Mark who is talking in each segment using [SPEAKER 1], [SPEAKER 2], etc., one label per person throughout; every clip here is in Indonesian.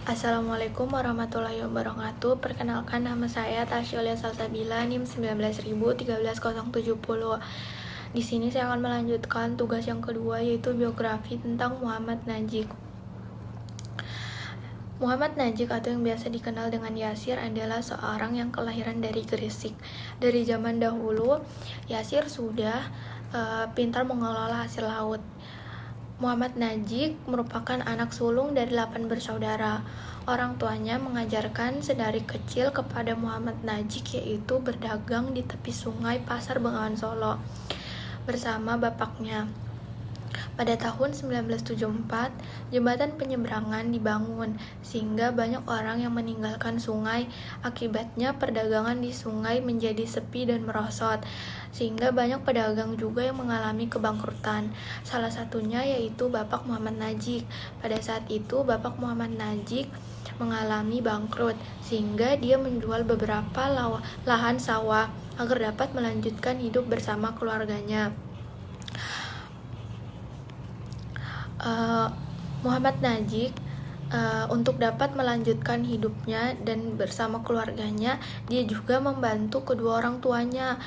[SPEAKER 1] Assalamualaikum warahmatullahi wabarakatuh. Perkenalkan, nama saya Tasya Salsabila, NIM 19.13070. Di sini saya akan melanjutkan tugas yang kedua, yaitu biografi tentang Muhammad Najik. Muhammad Najik atau yang biasa dikenal dengan Yasir adalah seorang yang kelahiran dari Gresik. Dari zaman dahulu, Yasir sudah pintar mengelola hasil laut. Muhammad Najik merupakan anak sulung dari 8 bersaudara. Orang tuanya mengajarkan sedari kecil kepada Muhammad Najik, yaitu berdagang di tepi sungai Pasar Bengawan Solo bersama bapaknya. Pada tahun 1974, jembatan penyeberangan dibangun, sehingga banyak orang yang meninggalkan sungai. Akibatnya perdagangan di sungai menjadi sepi dan merosot, sehingga banyak pedagang juga yang mengalami kebangkrutan. Salah satunya yaitu Bapak Muhammad Najik. Pada saat itu, Bapak Muhammad Najik mengalami bangkrut, sehingga dia menjual beberapa lahan sawah agar dapat melanjutkan hidup bersama keluarganya. Muhammad Najik untuk dapat melanjutkan hidupnya dan bersama keluarganya, dia juga membantu kedua orang tuanya,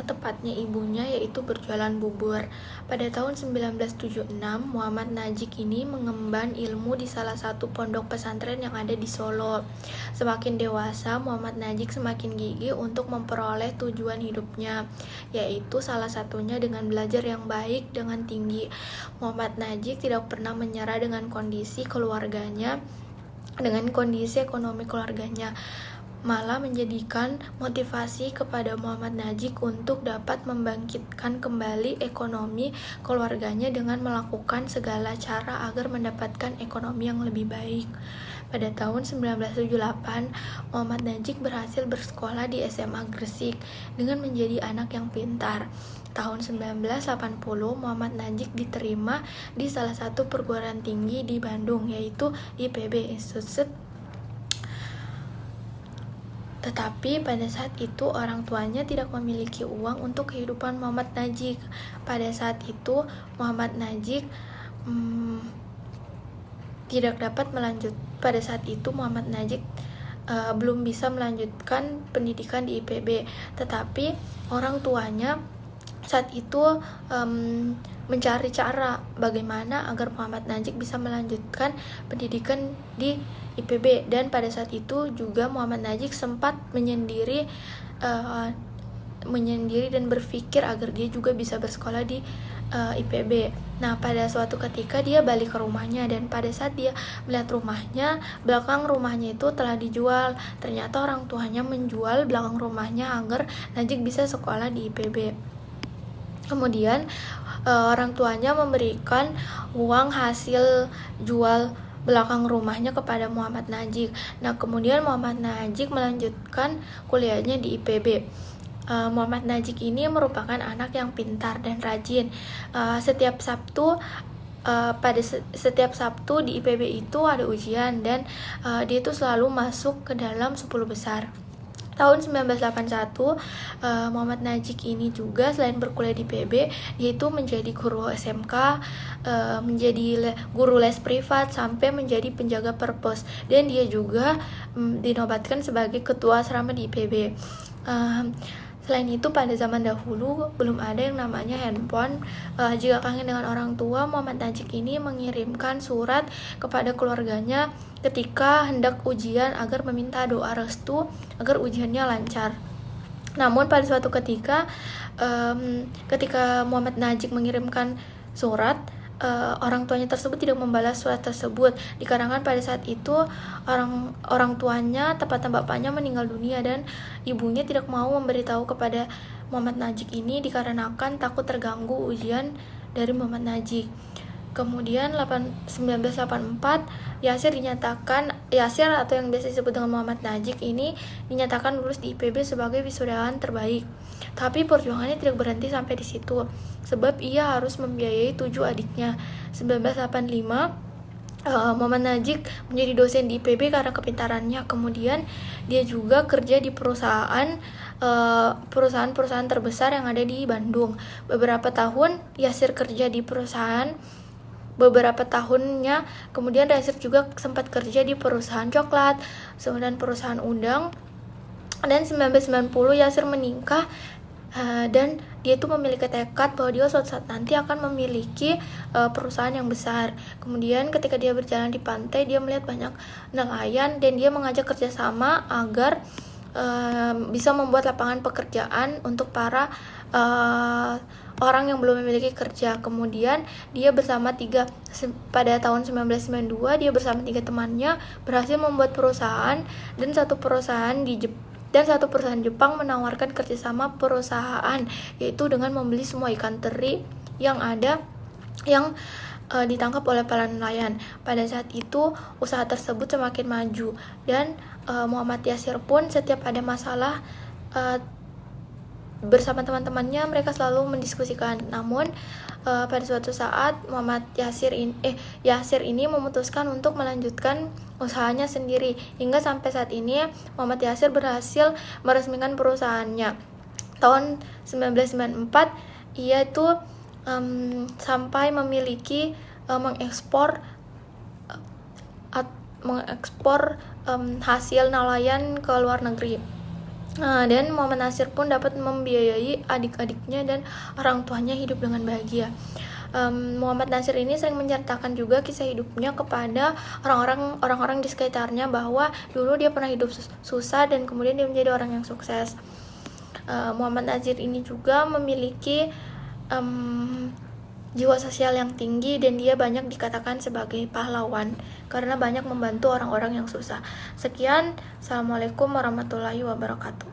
[SPEAKER 1] tepatnya ibunya, yaitu berjualan bubur. Pada tahun 1976, Muhammad Najik ini mengemban ilmu di salah satu pondok pesantren yang ada di Solo. Semakin dewasa, Muhammad Najik semakin gigih untuk memperoleh tujuan hidupnya, yaitu salah satunya dengan belajar yang baik dengan tinggi. Muhammad Najik tidak pernah menyerah dengan kondisi ekonomi keluarganya, malah menjadikan motivasi kepada Muhammad Najik untuk dapat membangkitkan kembali ekonomi keluarganya dengan melakukan segala cara agar mendapatkan ekonomi yang lebih baik. Pada tahun 1978, Muhammad Najik berhasil bersekolah di SMA Gresik dengan menjadi anak yang pintar. Tahun 1980, Muhammad Najik diterima di salah satu perguruan tinggi di Bandung, yaitu IPB Institute. Tetapi pada saat itu orang tuanya tidak memiliki uang untuk kehidupan Muhammad Najik. Pada saat itu Muhammad Najik belum bisa melanjutkan pendidikan di IPB. Tetapi orang tuanya saat itu mencari cara bagaimana agar Muhammad Najik bisa melanjutkan pendidikan di IPB, dan pada saat itu juga Muhammad Najik sempat menyendiri dan berpikir agar dia juga bisa bersekolah di IPB. Nah, pada suatu ketika dia balik ke rumahnya, dan pada saat dia melihat rumahnya, belakang rumahnya itu telah dijual. Ternyata orang tuanya menjual belakang rumahnya agar Najik bisa sekolah di IPB. Kemudian orang tuanya memberikan uang hasil jual belakang rumahnya kepada Muhammad Najik. Nah, kemudian Muhammad Najik melanjutkan kuliahnya di IPB. Muhammad Najik ini merupakan anak yang pintar dan rajin. Setiap Sabtu di IPB itu ada ujian, dan dia itu selalu masuk ke dalam 10 besar. Tahun 1981, Muhammad Najik ini juga selain berkuliah di PB, yaitu menjadi guru SMK, menjadi guru les privat, sampai menjadi penjaga perpus, dan dia juga dinobatkan sebagai ketua asrama di PB. Selain itu, pada zaman dahulu belum ada yang namanya handphone. Jika kangen dengan orang tua, Muhammad Najik ini mengirimkan surat kepada keluarganya ketika hendak ujian agar meminta doa restu agar ujiannya lancar. Namun pada suatu ketika Muhammad Najik mengirimkan surat, orang tuanya tersebut tidak membalas surat tersebut, dikarenakan pada saat itu orang tuanya, tepatnya bapaknya, meninggal dunia, dan ibunya tidak mau memberitahu kepada Muhammad Najik ini dikarenakan takut terganggu ujian dari Muhammad Najik. Kemudian 1984, Yasir atau yang biasa disebut dengan Muhammad Najik ini dinyatakan lulus di IPB sebagai wisudawan terbaik. Tapi perjuangannya tidak berhenti sampai di situ, sebab ia harus membiayai 7 adiknya. 1985, Muhammad Najik menjadi dosen di IPB karena kepintarannya. Kemudian dia juga kerja di perusahaan terbesar yang ada di Bandung. Beberapa tahun Yasir kerja di perusahaan beberapa tahunnya kemudian Yasir juga sempat kerja di perusahaan coklat, kemudian perusahaan udang. Dan 1990 Yasir menikah, dan dia tuh memiliki tekad bahwa dia suatu saat nanti akan memiliki perusahaan yang besar. Kemudian ketika dia berjalan di pantai, dia melihat banyak nelayan dan dia mengajak kerjasama agar bisa membuat lapangan pekerjaan untuk para orang yang belum memiliki kerja. Kemudian dia pada tahun 1992 dia bersama 3 temannya berhasil membuat perusahaan, dan satu perusahaan Jepang menawarkan kerjasama perusahaan, yaitu dengan membeli semua ikan teri yang ditangkap oleh para nelayan. Pada saat itu usaha tersebut semakin maju, dan Muhammad Yasir pun setiap ada masalah bersama teman-temannya mereka selalu mendiskusikan. Namun pada suatu saat Yasir ini memutuskan untuk melanjutkan usahanya sendiri, hingga sampai saat ini Muhammad Yasir berhasil meresmikan perusahaannya. Tahun 1994 ia itu sampai memiliki mengekspor hasil nelayan ke luar negeri. Dan Muhammad Yasir pun dapat membiayai adik-adiknya dan orang tuanya hidup dengan bahagia. Muhammad Yasir ini sering menceritakan juga kisah hidupnya kepada orang-orang di sekitarnya, bahwa dulu dia pernah hidup susah dan kemudian dia menjadi orang yang sukses. Muhammad Yasir ini juga memiliki jiwa sosial yang tinggi, dan dia banyak dikatakan sebagai pahlawan karena banyak membantu orang-orang yang susah. Sekian, Assalamualaikum warahmatullahi wabarakatuh.